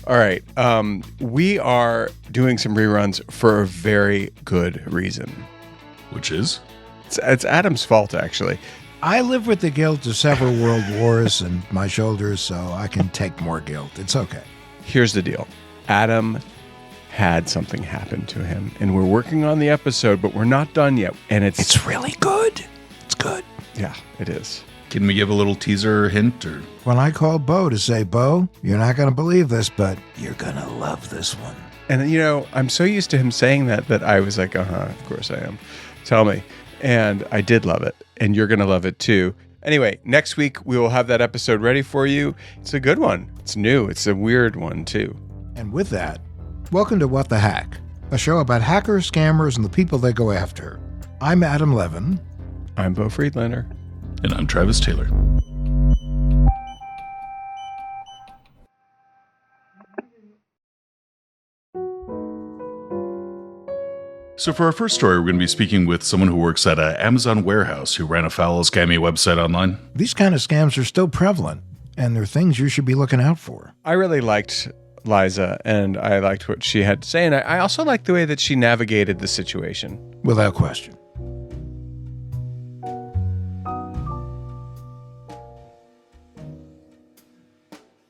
All right. We are doing some reruns for a very good reason. Which is? It's Adam's fault, actually. I live with the guilt of several world wars and my shoulders, so I can take more guilt. It's okay. Here's the deal. Adam had something happen to him, and we're working on the episode, but we're not done yet. And it's really good. It's good. Yeah, it is. Can we give a little teaser or hint? Or When I called Beau to say, Beau, you're not going to believe this, but you're going to love this one. And, you know, I'm so used to him saying that I was like, of course I am. Tell me. And I did love it. And you're going to love it too. Anyway, next week we will have that episode ready for you. It's a good one. It's new. It's a weird one too. And with that, welcome to What the Hack, a show about hackers, scammers, and the people they go after. I'm Adam Levin. I'm Beau Friedlander. And I'm Travis Taylor. So for our first story, we're going to be speaking with someone who works at an Amazon warehouse who ran afoul of scammy website online. These kind of scams are still prevalent, and they're things you should be looking out for. I really liked Liza, and I liked what she had to say, and I also liked the way that she navigated the situation. Without question.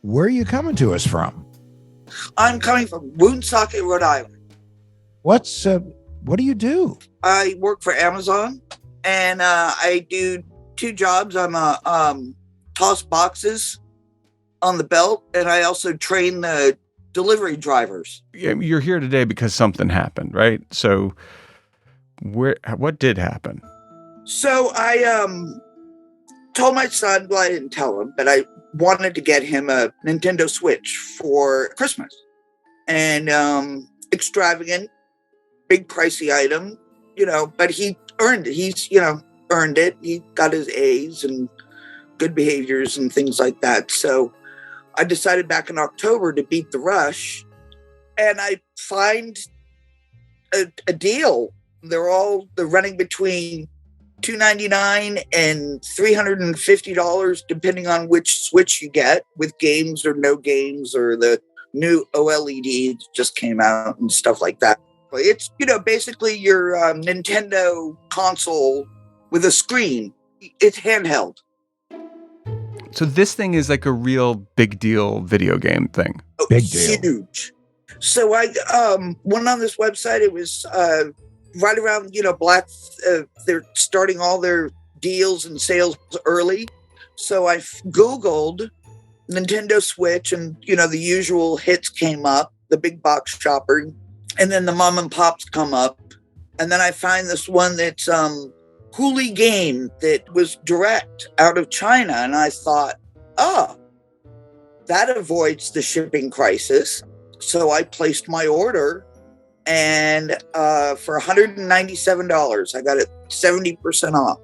Where are you coming to us from? I'm coming from Woonsocket, Rhode Island. What do you do? I work for Amazon, and I do two jobs. I'm a toss boxes on the belt, and I also train the delivery drivers. You're here today because something happened, right? So, what did happen? So I told my son, well, I didn't tell him, but I wanted to get him a Nintendo Switch for Christmas, and extravagant. Big pricey item, but he earned it. He's, earned it. He got his A's and good behaviors and things like that. So I decided back in October to beat the rush, and I find a deal. They're running between $299 and $350, depending on which Switch you get, with games or no games, or the new OLED just came out and stuff like that. It's, basically your Nintendo console with a screen. It's handheld. So this thing is like a real big deal video game thing. Big deal. Huge. So I went on this website. It was right around, Black. They're starting all their deals and sales early. So I Googled Nintendo Switch, and, the usual hits came up, the big box shopper. And then the mom and pops come up. And then I find this one that's Hooli Game that was direct out of China. And I thought, that avoids the shipping crisis. So I placed my order, and for $197, I got it 70% off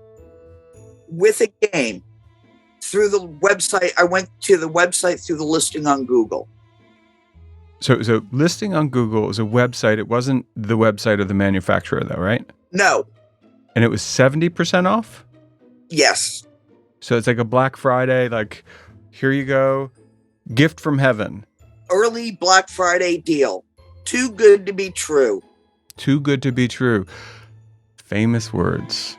with a game through the website. I went to the website through the listing on Google. So listing on Google is a website. It wasn't the website of the manufacturer, though, right? No. And it was 70% off? Yes. So it's like a Black Friday, like, here you go, gift from heaven. Early Black Friday deal. Too good to be true. Too good to be true. Famous words.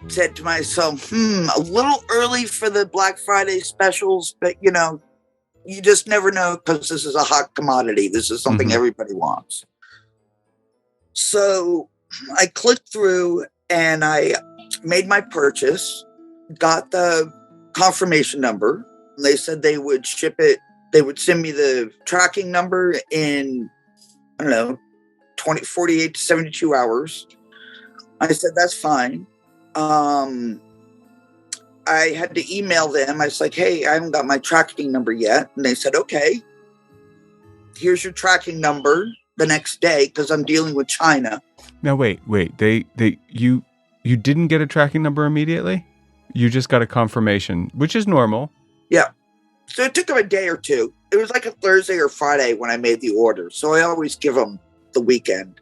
Said to myself, a little early for the Black Friday specials, but you just never know, because this is a hot commodity. This is something everybody wants. So I clicked through and I made my purchase, got the confirmation number. They said they would ship it. They would send me the tracking number in, 48 to 72 hours. I said, that's fine. I had to email them. I was like, hey, I haven't got my tracking number yet. And they said, okay, here's your tracking number the next day, because I'm dealing with China. Now, wait. You didn't get a tracking number immediately? You just got a confirmation, which is normal. Yeah. So it took them a day or two. It was like a Thursday or Friday when I made the order. So I always give them the weekend.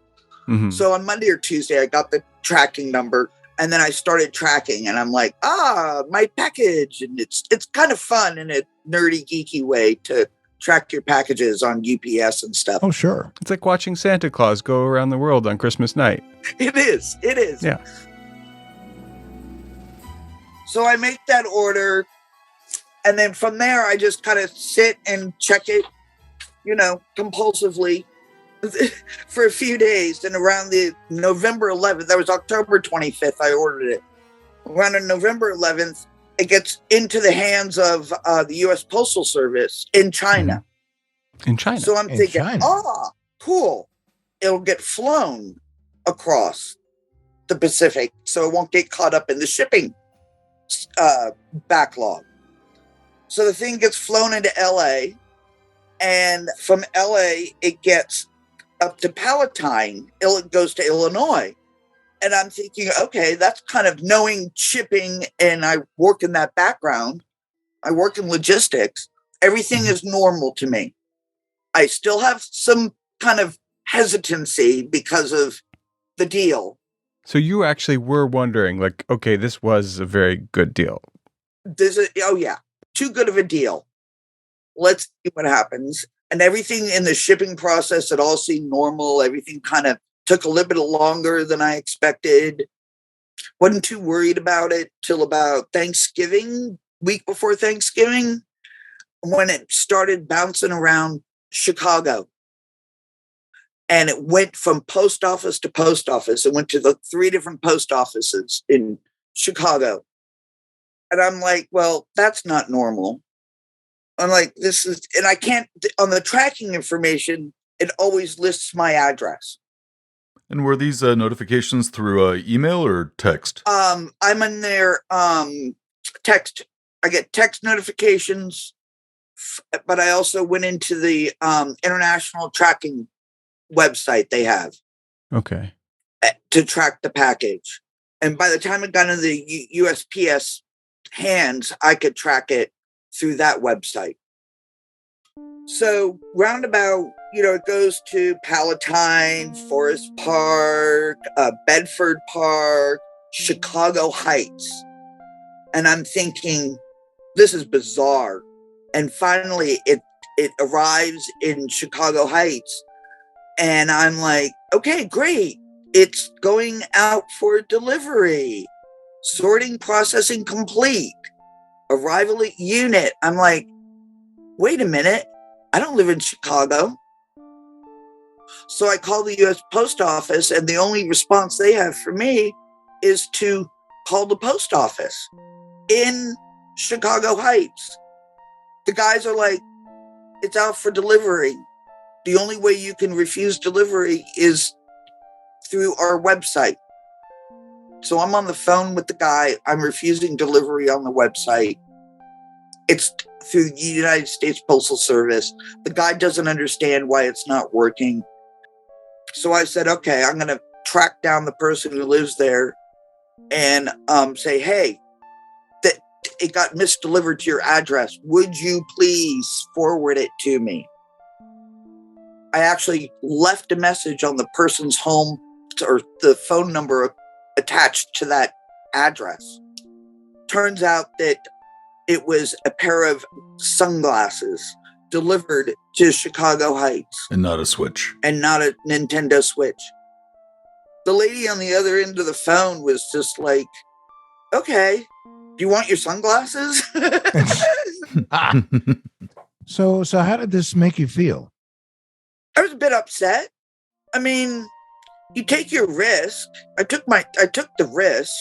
So on Monday or Tuesday, I got the tracking number. And then I started tracking, and I'm like, my package. And it's kind of fun in a nerdy, geeky way to track your packages on UPS and stuff. Oh, sure. It's like watching Santa Claus go around the world on Christmas night. It is. Yeah. So I make that order, and then from there, I just kind of sit and check it, compulsively for a few days. And around the November 11th, that was October 25th, I ordered it. Around November 11th, it gets into the hands of the U.S. Postal Service in China. In China. So I'm thinking, cool. It'll get flown across the Pacific, so it won't get caught up in the shipping backlog. So the thing gets flown into L.A., and from L.A., it gets up to Palatine. It goes to Illinois. And I'm thinking, okay, that's kind of knowing shipping, and I work in that background. I work in logistics. Everything is normal to me. I still have some kind of hesitancy because of the deal. So you actually were wondering, like, okay, this was a very good deal. Too good of a deal. Let's see what happens. And everything in the shipping process, it all seemed normal. Everything kind of took a little bit longer than I expected. Wasn't too worried about it till about Thanksgiving, week before Thanksgiving, when it started bouncing around Chicago. And it went from post office to post office. It went to the 3 different post offices in Chicago. And I'm like, well, that's not normal. I'm like, and I can't, on the tracking information, it always lists my address. And were these notifications through email or text? I'm in their text. I get text notifications, but I also went into the international tracking website they have. Okay. To track the package. And by the time it got into the USPS hands, I could track it through that website. So roundabout, it goes to Palatine, Forest Park, Bedford Park, Chicago Heights. And I'm thinking, this is bizarre. And finally, it arrives in Chicago Heights. And I'm like, okay, great. It's going out for delivery. Sorting, processing complete. Arrival at unit. I'm like, wait a minute. I don't live in Chicago. So I call the U.S. Post Office, and the only response they have for me is to call the post office in Chicago Heights. The guys are like, it's out for delivery. The only way you can refuse delivery is through our website. So I'm on the phone with the guy. I'm refusing delivery on the website. It's through the United States Postal Service. The guy doesn't understand why it's not working. So I said, okay, I'm going to track down the person who lives there and say, hey, that it got misdelivered to your address. Would you please forward it to me? I actually left a message on the person's home or the phone number attached to that address. Turns out that it was a pair of sunglasses delivered to Chicago Heights. And not a Switch. And not a Nintendo Switch. The lady on the other end of the phone was just like, okay, do you want your sunglasses? So how did this make you feel? I was a bit upset. I mean, you take your risk. I took the risk,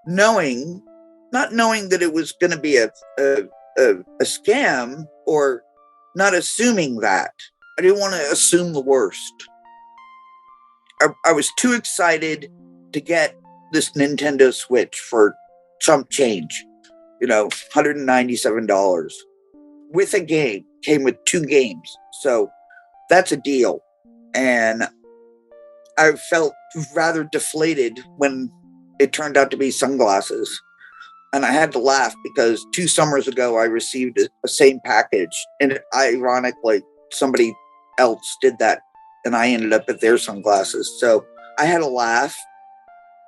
not knowing that it was going to be a scam, or not assuming that. I didn't want to assume the worst. I was too excited to get this Nintendo Switch for chump change, $197 with a game. Came with 2 games, so that's a deal. And I felt rather deflated when it turned out to be sunglasses. And I had to laugh because 2 summers ago, I received a same package. And ironically, somebody else did that. And I ended up at their sunglasses. So I had a laugh.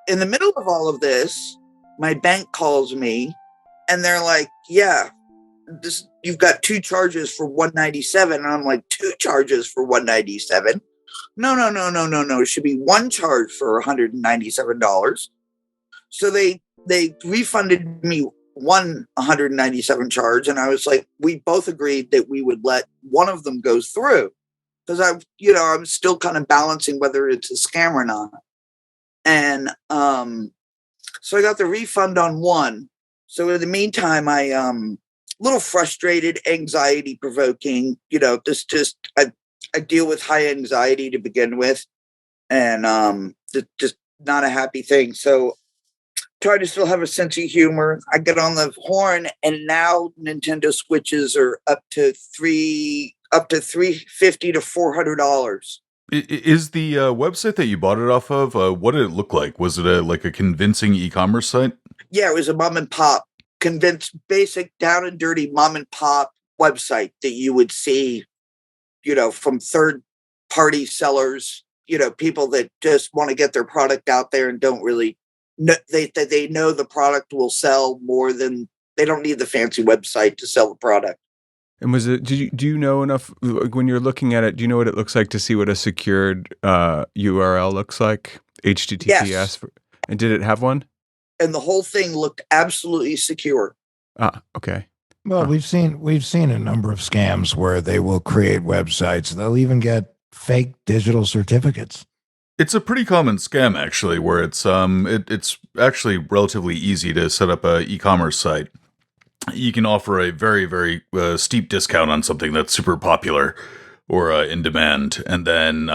in the middle of all of this, my bank calls me and they're like, yeah, you've got 2 charges for $197. And I'm like, 2 charges for $197? No. It should be 1 charge for $197. So they refunded me one $197 charge. And I was like, we both agreed that we would let one of them go through. Because I'm still kind of balancing whether it's a scam or not. And so I got the refund on one. So in the meantime, I a little frustrated, anxiety provoking. I deal with high anxiety to begin with, and just not a happy thing. So try to still have a sense of humor. I get on the horn, and now Nintendo Switches are up to $350 to $400. Is the website that you bought it off of, what did it look like? Was it like a convincing e-commerce site? Yeah, it was a mom and pop, basic down and dirty mom and pop website that you would see, from third party sellers, people that just want to get their product out there and don't really know, they know the product will sell more than, they don't need the fancy website to sell the product. And do you know enough when you're looking at it, do you know what it looks like to see what a secured URL looks like? HTTPS? Yes. And did it have one? And the whole thing looked absolutely secure. Okay. Well, we've seen a number of scams where they will create websites. They'll even get fake digital certificates. It's a pretty common scam, actually, where it's actually relatively easy to set up a e-commerce site. You can offer a very, very steep discount on something that's super popular or in demand, and then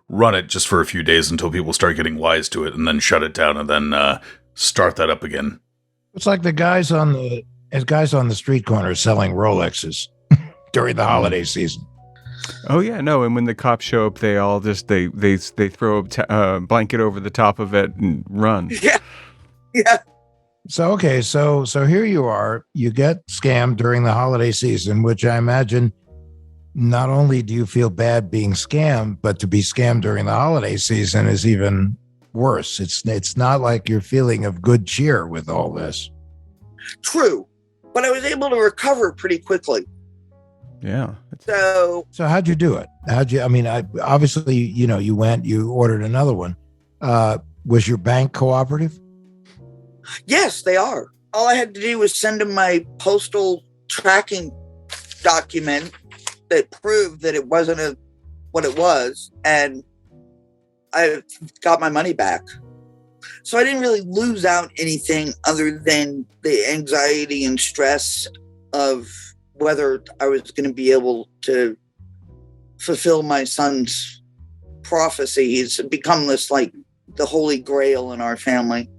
run it just for a few days until people start getting wise to it, and then shut it down, and then start that up again. It's like the guys on the street corner selling Rolexes during the holiday season. Oh yeah, no. And when the cops show up, they all just they throw a blanket over the top of it and run. Yeah. So okay, so here you are. You get scammed during the holiday season, which I imagine not only do you feel bad being scammed, but to be scammed during the holiday season is even worse. It's not like you're feeling of good cheer with all this. True, but I was able to recover pretty quickly. Yeah. So how'd you do it? Obviously, you went, you ordered another one. Was your bank cooperative? Yes, they are. All I had to do was send them my postal tracking document that proved that it wasn't what it was, and I got my money back. So I didn't really lose out anything other than the anxiety and stress of whether I was going to be able to fulfill my son's prophecy. He's become this like the holy grail in our family.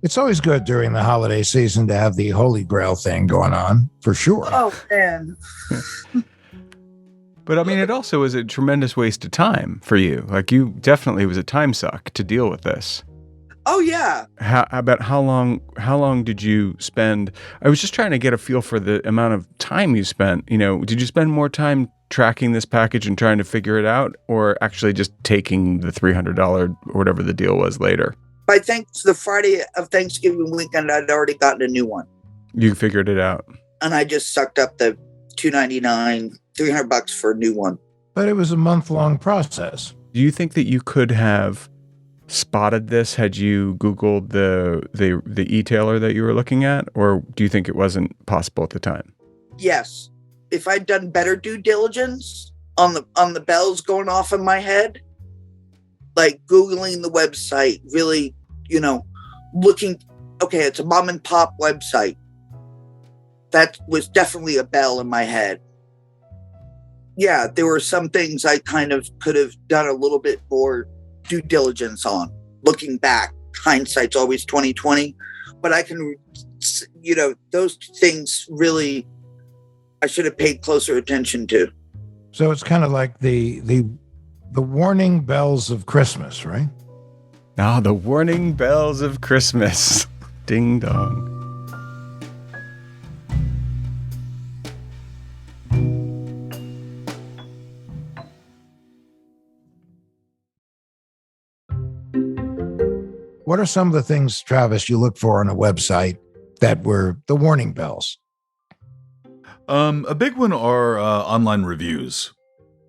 It's always good during the holiday season to have the holy grail thing going on, for sure. Oh, man. But I mean, it also was a tremendous waste of time for you. Like, you definitely was a time suck to deal with this. Oh, yeah. How long did you spend? I was just trying to get a feel for the amount of time you spent. Did you spend more time tracking this package and trying to figure it out, or actually just taking the $300 or whatever the deal was later? By the Friday of Thanksgiving weekend, I'd already gotten a new one. You figured it out. And I just sucked up the $299, $300 for a new one. But it was a month-long process. Do you think that you could have spotted this had you Googled the e-tailer that you were looking at, or do you think it wasn't possible at the time? Yes. If I'd done better due diligence on the bells going off in my head, like Googling the website, really, looking, okay, it's a mom and pop website. That was definitely a bell in my head. Yeah, there were some things I kind of could have done a little bit more due diligence on. Looking back, hindsight's always 20/20, but I can, those things really, I should have paid closer attention to. So it's kind of like the warning bells of Christmas, right? The warning bells of Christmas. Ding dong. What are some of the things, Travis, you look for on a website that were the warning bells? A big one are online reviews.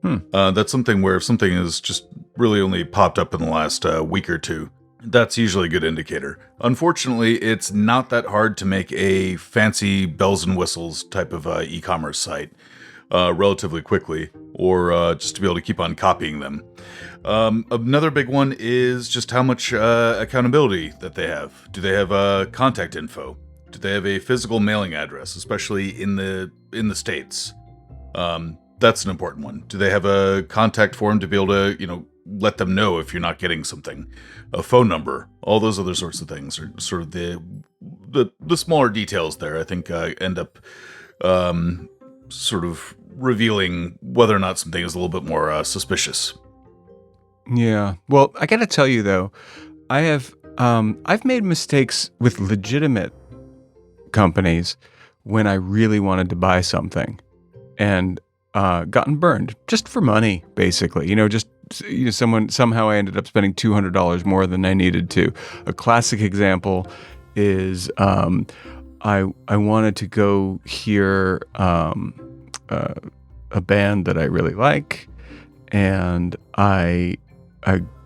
That's something where if something is just really only popped up in the last week or two, that's usually a good indicator. Unfortunately, it's not that hard to make a fancy bells and whistles type of e-commerce site relatively quickly, or just to be able to keep on copying them. Another big one is just how much accountability that they have. Do they have contact info? Do they have a physical mailing address, especially in the States? That's an important one. Do they have a contact form to be able to, let them know if you're not getting something? A phone number, all those other sorts of things are sort of the smaller details there, I think, end up sort of revealing whether or not something is a little bit more suspicious. Yeah. Well, I got to tell you though, I've made mistakes with legitimate companies when I really wanted to buy something, and gotten burned just for money, basically. Somehow I ended up spending $200 more than I needed to. A classic example is I wanted to go hear a band that I really like, and I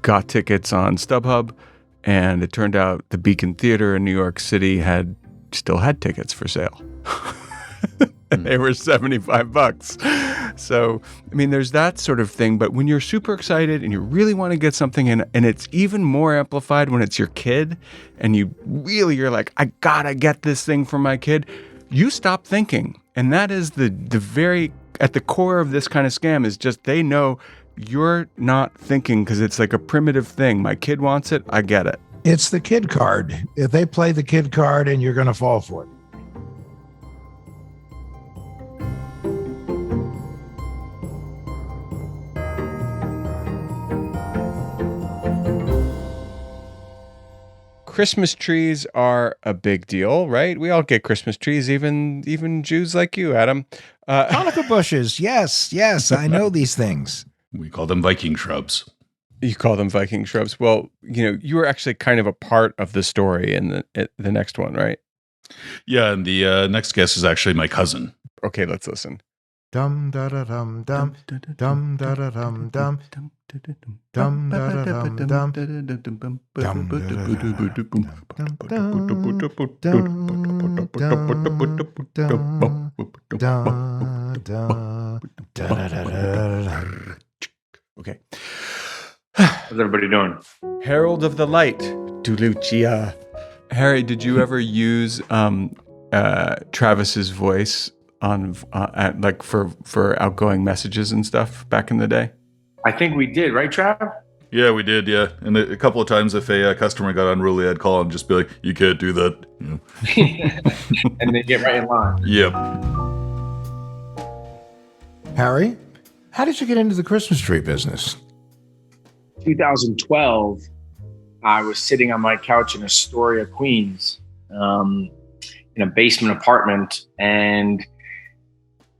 got tickets on StubHub, and it turned out the Beacon Theater in New York City still had tickets for sale. They were $75. So, I mean, there's that sort of thing. But when you're super excited and you really want to get something in, and it's even more amplified when it's your kid, and you're like, I gotta get this thing for my kid, you stop thinking. And that is the very, at the core of this kind of scam, is just they know you're not thinking because it's like a primitive thing. My kid wants it, I get it. It's the kid card. If they play the kid card, and you're going to fall for it. Christmas trees are a big deal, right? We all get Christmas trees, even Jews like you, Adam. Hanukkah bushes. Yes. I know these things. We call them Viking shrubs. You call them Viking shrubs. Well, you were actually kind of a part of the story in the next one, right? Yeah, and the next guest is actually my cousin. Okay, let's listen. Dum da da dum dum dum da da dum dum dum da da dum dum Okay. How's everybody doing? Herald of the Light, Dulucia. Harry, did you ever use Travis's voice on for outgoing messages and stuff back in the day? I think we did, right, Trav? Yeah, we did, yeah. And a couple of times if a customer got unruly, I'd call and just be like, you can't do that. And then get right in line. Yep. Harry, how did you get into the Christmas tree business? 2012, I was sitting on my couch in Astoria, Queens, in a basement apartment, and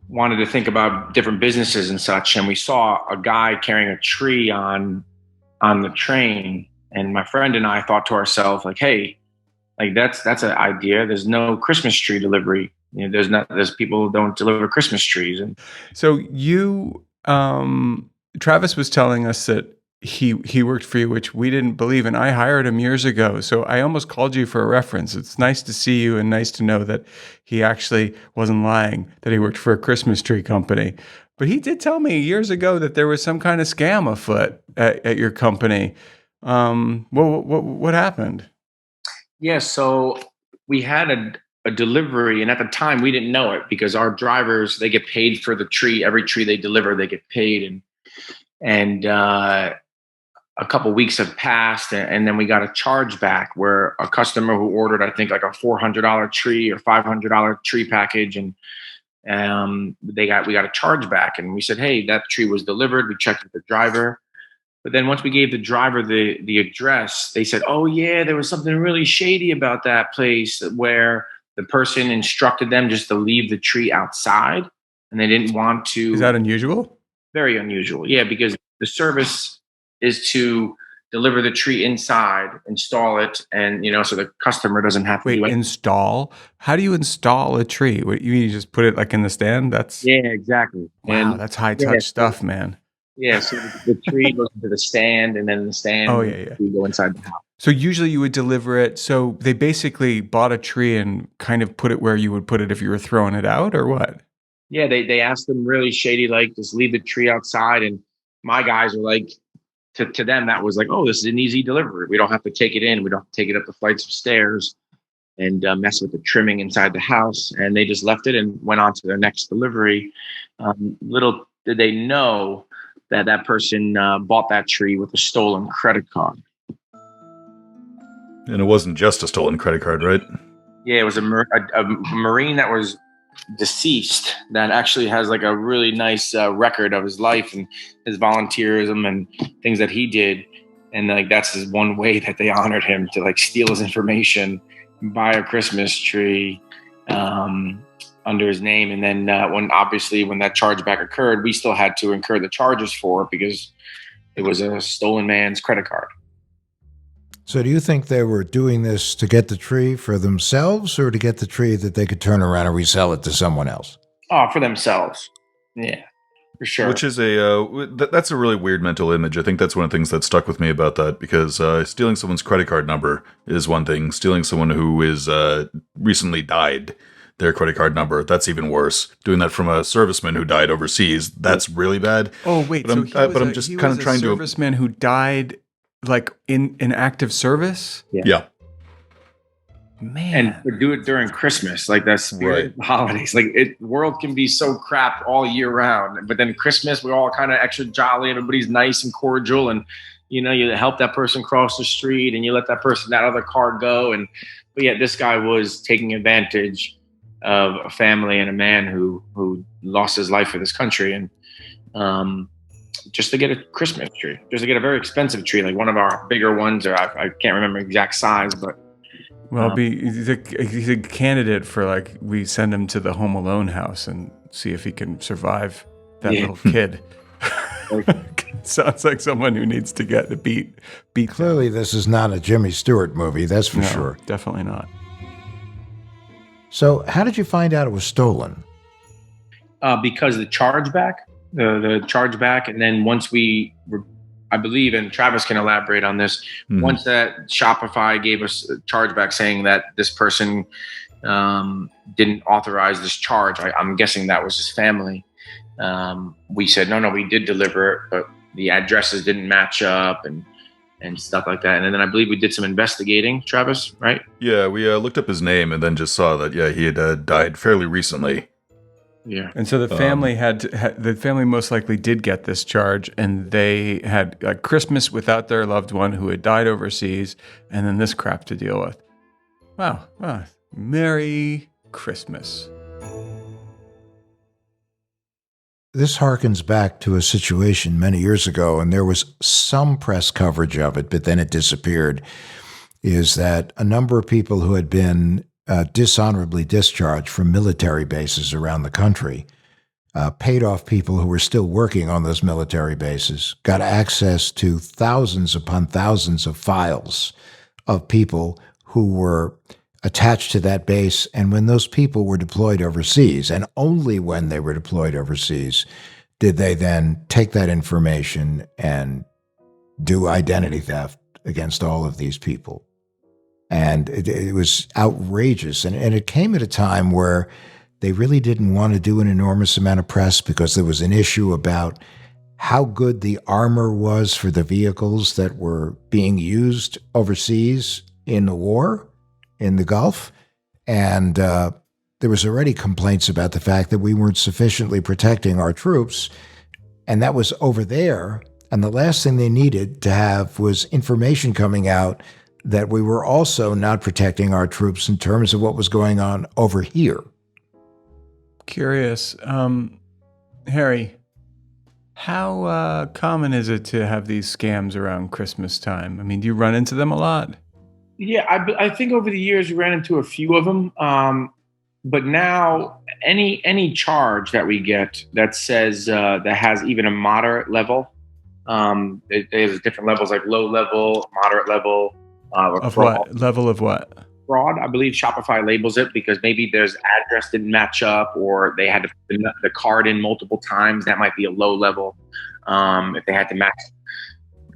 wanted to think about different businesses and such. And we saw a guy carrying a tree on the train. And my friend and I thought to ourselves, like, hey, like that's an idea. There's no Christmas tree delivery. There's people who don't deliver Christmas trees. And so Travis was telling us that he worked for you, which we didn't believe, and I hired him years ago. So I almost called you for a reference. It's nice to see you and nice to know that he actually wasn't lying, that he worked for a Christmas tree company. But he did tell me years ago that there was some kind of scam afoot at your company. What happened? yeah, so we had a delivery, and at the time we didn't know it because our drivers, they get paid for the tree. Every tree they deliver, they get paid. And a couple of weeks have passed, and then we got a charge back where a customer who ordered, I think, like a $400 tree or $500 tree package, and we got a charge back, and we said, hey, that tree was delivered. We checked with the driver, but then once we gave the driver the address, they said, oh yeah, there was something really shady about that place where the person instructed them just to leave the tree outside, and they didn't want to. Is that unusual? Very unusual, yeah, because the service is to deliver the tree inside, install it, and so the customer doesn't have to Wait, do anything. install? How do you install a tree? What, you mean you just put it like in the stand? That's Yeah, exactly. wow, that's high touch stuff, man. Yeah, so the tree goes into the stand, and then the stand, Oh yeah. we go inside the house. So usually you would deliver it. So they basically bought a tree and kind of put it where you would put it if you were throwing it out, or what? Yeah, they asked them really shady, like, just leave the tree outside. And my guys were like, to them, that was like, oh, this is an easy delivery. We don't have to take it in. We don't have to take it up the flights of stairs and mess with the trimming inside the house. And they just left it and went on to their next delivery. Little did they know that person bought that tree with a stolen credit card. And it wasn't just a stolen credit card, right? Yeah, it was a Marine that was deceased that actually has like a really nice record of his life and his volunteerism and things that he did. And like that's his one way that they honored him, to like steal his information, buy a Christmas tree under his name. And then when that chargeback occurred, we still had to incur the charges for it because it was a stolen man's credit card. So do you think they were doing this to get the tree for themselves, or to get the tree that they could turn around and resell it to someone else? Oh, for themselves. Yeah, for sure. Which is that's a really weird mental image. I think that's one of the things that stuck with me about that, because stealing someone's credit card number is one thing. Stealing someone who is recently died, their credit card number, that's even worse. Doing that from a serviceman who died overseas, that's really bad. Oh wait, but I'm just kind of trying to. Serviceman who died like in active service. Yeah. Man, and do it during Christmas, like that spirit of holidays. Like world can be so crap all year round, but then Christmas we're all kind of extra jolly. Everybody's nice and cordial, and you help that person cross the street, and you let that other car go. But yeah, this guy was taking advantage of a family and a man who lost his life for this country, and just to get a Christmas tree, just to get a very expensive tree, like one of our bigger ones, or I can't remember exact size, but. Well, he's a candidate for like we send him to the Home Alone house and see if he can survive that little kid. Sounds like someone who needs to get beat. Clearly, this is not a Jimmy Stewart movie, that's for sure. Definitely not. So, how did you find out it was stolen? Because the chargeback, and then once I believe, and Travis can elaborate on this, once that Shopify gave us a chargeback saying that this person didn't authorize this charge, I'm guessing that was his family. We said, no, we did deliver it, but the addresses didn't match up and stuff like that. And then I believe we did some investigating, Travis, right? Yeah, we looked up his name and then just saw that, he had died fairly recently. Yeah. And so the family the family most likely did get this charge, and they had a Christmas without their loved one who had died overseas, and then this crap to deal with. Wow. Merry Christmas. This harkens back to a situation many years ago, and there was some press coverage of it, but then it disappeared, is that a number of people who had been dishonorably discharged from military bases around the country, paid off people who were still working on those military bases, got access to thousands upon thousands of files of people who were attached to that base. And when those people were deployed overseas, and only when they were deployed overseas, did they then take that information and do identity theft against all of these people. And it was outrageous. And it came at a time where they really didn't want to do an enormous amount of press, because there was an issue about how good the armor was for the vehicles that were being used overseas in the war in the Gulf. And there was already complaints about the fact that we weren't sufficiently protecting our troops. And that was over there. And the last thing they needed to have was information coming out that we were also not protecting our troops in terms of what was going on over here. Curious. Harry, how common is it to have these scams around Christmas time? I mean, do you run into them a lot? Yeah, I think over the years we ran into a few of them. But now any charge that we get that says that has even a moderate level There's different levels, like low level, moderate level, or Of fraud. what? Level of what? Fraud, I believe Shopify labels it because maybe there's address didn't match up, or they had to put the card in multiple times. That might be a low level. If they had to match.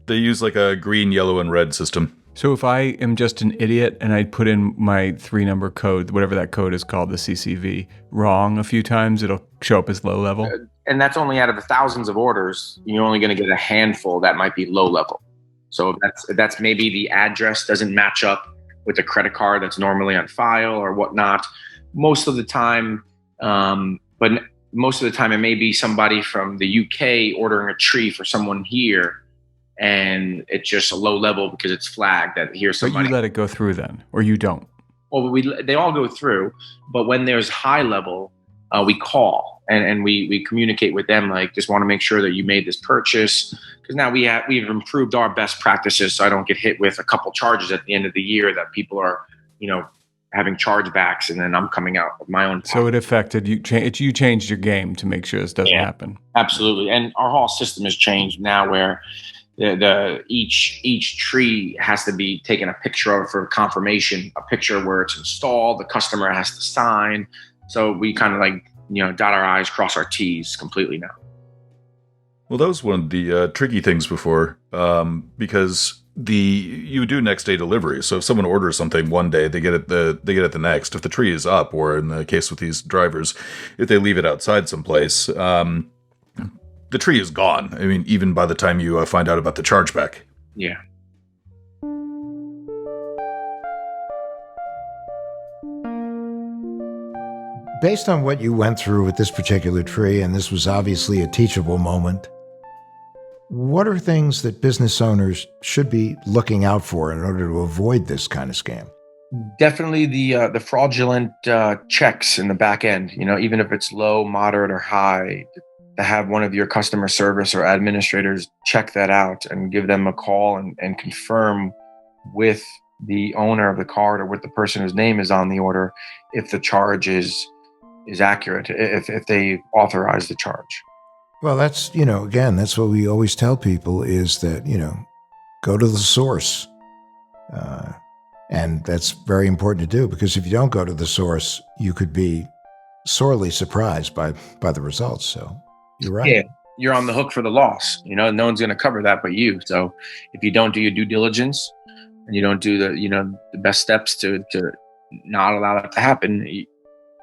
They use like a green, yellow, and red system. So if I am just an idiot and I put in my 3-number code, whatever that code is called, the CCV, wrong a few times, it'll show up as low level? And that's only out of the thousands of orders. You're only going to get a handful that might be low level. So if that's maybe the address doesn't match up with a credit card that's normally on file or whatnot. Most of the time, but most of the time it may be somebody from the UK ordering a tree for someone here, and it's just a low level because it's flagged that here's somebody. But you let it go through then, or you don't? Well, they all go through, but when there's high level, we call and we communicate with them, like, just want to make sure that you made this purchase, because now we've improved our best practices, so I don't get hit with a couple charges at the end of the year that people are, having chargebacks, and then I'm coming out with my own. So it affected you. You changed your game to make sure this doesn't happen. Absolutely, and our whole system has changed now, where each tree has to be taken a picture of for confirmation, a picture where it's installed. The customer has to sign. So we kind of dot our I's, cross our T's completely now. Well, that was one of the tricky things before, because you do next day delivery. So if someone orders something one day, they get it the next. If the tree is up, or in the case with these drivers, if they leave it outside someplace, the tree is gone. I mean, even by the time you find out about the chargeback. Yeah. Based on what you went through with this particular tree, and this was obviously a teachable moment, what are things that business owners should be looking out for in order to avoid this kind of scam? Definitely the fraudulent checks in the back end. Even if it's low, moderate, or high, to have one of your customer service or administrators check that out and give them a call and confirm with the owner of the card or with the person whose name is on the order if the charge is accurate, if they authorize the charge. Well, that's, again, that's what we always tell people is that, go to the source. And that's very important to do, because if you don't go to the source, you could be sorely surprised by the results. So you're right. Yeah, you're on the hook for the loss. No one's going to cover that but you. So if you don't do your due diligence and you don't do the best steps to not allow that to happen,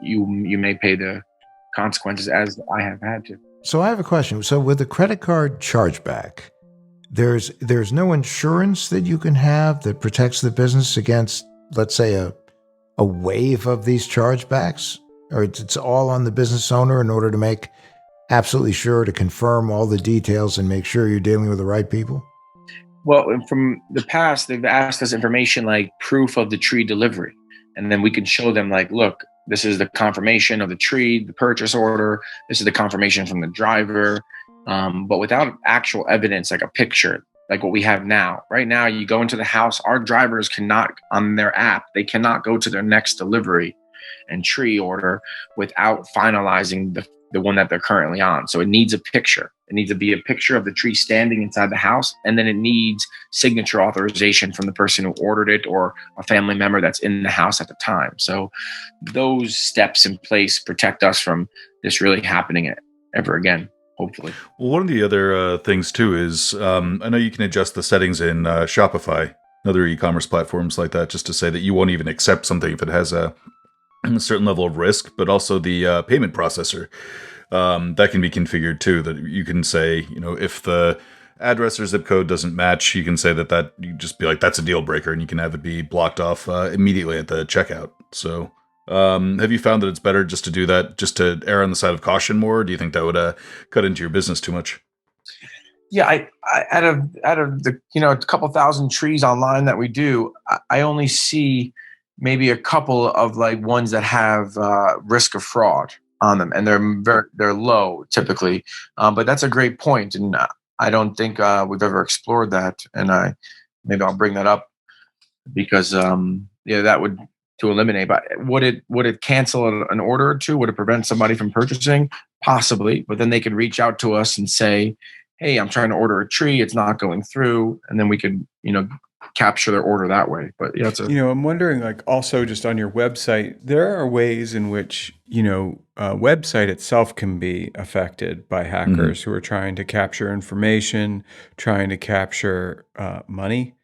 you may pay the consequences, as I have had to. So I have a question. So with the credit card chargeback, there's no insurance that you can have that protects the business against, let's say, a wave of these chargebacks? Or it's all on the business owner in order to make absolutely sure to confirm all the details and make sure you're dealing with the right people? Well, from the past, they've asked us information like proof of the tree delivery. And then we can show them, like, look, this is the confirmation of the tree, the purchase order. This is the confirmation from the driver. But without actual evidence, like a picture, like what we have now. Right now, you go into the house, our drivers cannot, on their app, they cannot go to their next delivery and tree order without finalizing the one that they're currently on. So it needs a picture. It needs to be a picture of the tree standing inside the house. And then it needs signature authorization from the person who ordered it or a family member that's in the house at the time. So those steps in place protect us from this really happening ever again, hopefully. Well, one of the other things too is, I know you can adjust the settings in Shopify and other e-commerce platforms like that, just to say that you won't even accept something if it has a certain level of risk, but also the payment processor. That can be configured too, that you can say, if the address or zip code doesn't match, you can say that you just be like, that's a deal breaker, and you can have it be blocked off immediately at the checkout. So have you found that it's better just to do that, just to err on the side of caution more? Or do you think that would cut into your business too much? Yeah, I out of the a couple thousand trees online that we do, I only see maybe a couple of like ones that have risk of fraud on them, and they're low typically. But that's a great point, and I don't think we've ever explored that. And maybe I'll bring that up because that would to eliminate. But would it cancel an order or two? Would it prevent somebody from purchasing? Possibly, but then they could reach out to us and say, hey, I'm trying to order a tree, it's not going through, and then we could, capture their order that way. But yeah, I'm wondering, like, also just on your website, there are ways in which, website itself can be affected by hackers who are trying to capture information, trying to capture money.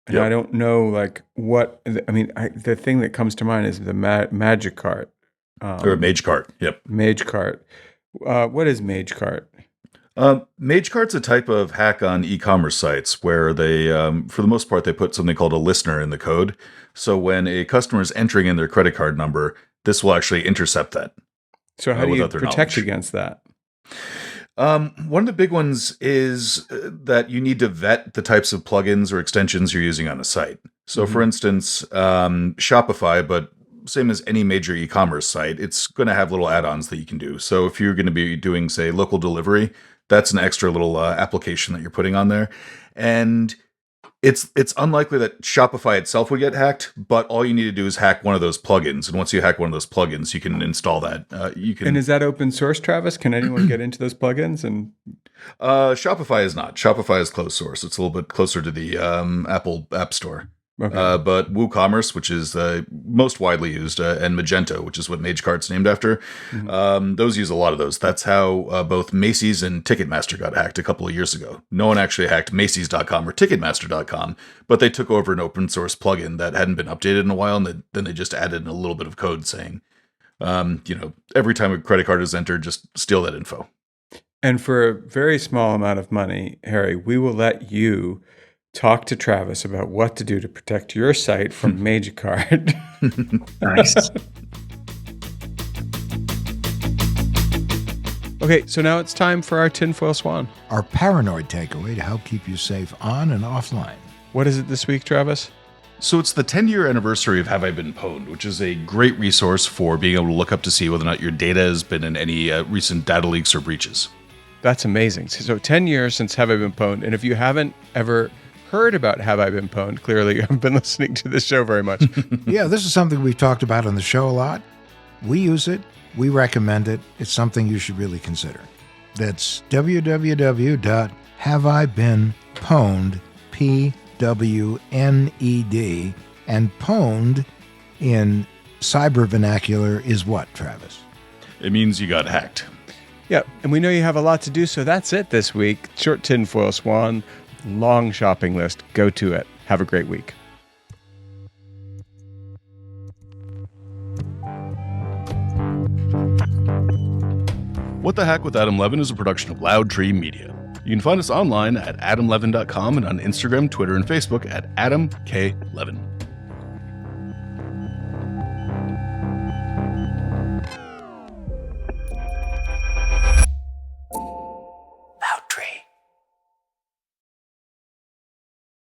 And I don't know, like, what, the thing that comes to mind is the Magic Cart. Or Mage Cart. Yep. Mage Cart. What is Mage Cart? Mage Cart's a type of hack on e-commerce sites where they, for the most part, they put something called a listener in the code. So when a customer is entering in their credit card number, this will actually intercept that. So how do you protect against that? One of the big ones is that you need to vet the types of plugins or extensions you're using on a site. So for instance, Shopify, but same as any major e-commerce site, it's going to have little add-ons that you can do. So if you're going to be doing, say, local delivery, that's an extra little application that you're putting on there. And it's unlikely that Shopify itself would get hacked, but all you need to do is hack one of those plugins. And once you hack one of those plugins, you can install that. And is that open source, Travis? Can anyone get into those plugins? And Shopify is not. Shopify is closed source. It's a little bit closer to the Apple App Store. Okay. But WooCommerce, which is most widely used, and Magento, which is what MageCart's named after, those use a lot of those. That's how both Macy's and Ticketmaster got hacked a couple of years ago. No one actually hacked Macy's.com or Ticketmaster.com, but they took over an open source plugin that hadn't been updated in a while, and then they just added in a little bit of code saying, every time a credit card is entered, just steal that info. And for a very small amount of money, Harry, we will let you talk to Travis about what to do to protect your site from Mage Cart. Nice. Okay, so now it's time for our Tin Foil Swan. Our paranoid takeaway to help keep you safe on and offline. What is it this week, Travis? So it's the 10-year anniversary of Have I Been Pwned, which is a great resource for being able to look up to see whether or not your data has been in any recent data leaks or breaches. That's amazing. So 10 years since Have I Been Pwned, and if you haven't ever heard about Have I Been Pwned, clearly you haven't been listening to the show very much. Yeah, this is something we've talked about on the show a lot. We use it. We recommend it. It's something you should really consider. That's www.haveibeenpwned, P-W-N-E-D, and pwned in cyber vernacular is what, Travis? It means you got hacked. Yeah, and we know you have a lot to do, so that's it this week. Short Tin Foil Swan, long shopping list. Go to it. Have a great week. What the Hack with Adam Levin is a production of Loud Tree Media. You can find us online at adamlevin.com and on Instagram, Twitter, and Facebook at Adam K. Levin.